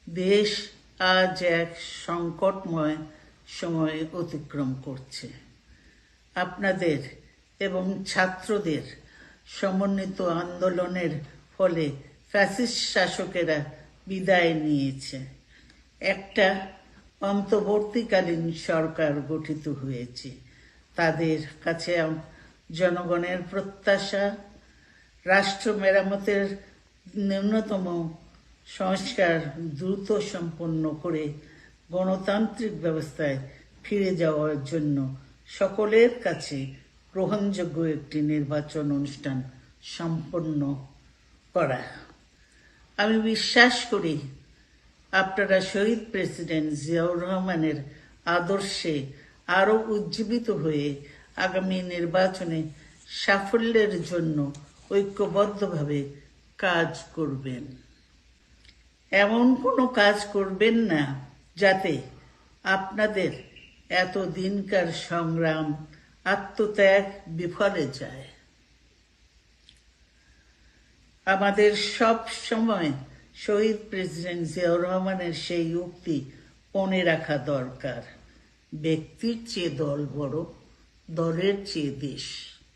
দেশ আজ এক সংকটময় সময় অতিক্রম করছে। আপনাদের এবং ছাত্রদের সমন্বিত আন্দোলনের ফলে ফ্যাসিস্ট শাসকেরা বিদায় নিয়েছে। একটা অন্তর্বর্তীকালীন সরকার গঠিত হয়েছে। তাদের কাছে জনগণের প্রত্যাশা, রাষ্ট্র মেরামতের ন্যূনতম সংস্কার দ্রুত সম্পন্ন করে গণতান্ত্রিক ব্যবস্থায় ফিরে যাওয়ার জন্য সকলের কাছে গ্রহণযোগ্য একটি নির্বাচন অনুষ্ঠান সম্পন্ন করা। আমি বিশ্বাস করি আপনারা শহীদ প্রেসিডেন্ট জিয়াউর রহমানের আদর্শে আরও উজ্জীবিত হয়ে আগামী নির্বাচনে সাফল্যের জন্য ঐক্যবদ্ধভাবে কাজ করবেন। এমন কোনো কাজ করবেন না যাতে আপনাদের এতদিনকার সংগ্রাম, আত্মত্যাগ বিফলে যায়। আমাদের সব সময় শহীদ প্রেসিডেন্ট জিয়াউর রহমানের সেই উক্তি মনে রাখা দরকার, ব্যক্তির চেয়ে দল বড়, দলের চেয়ে দেশ।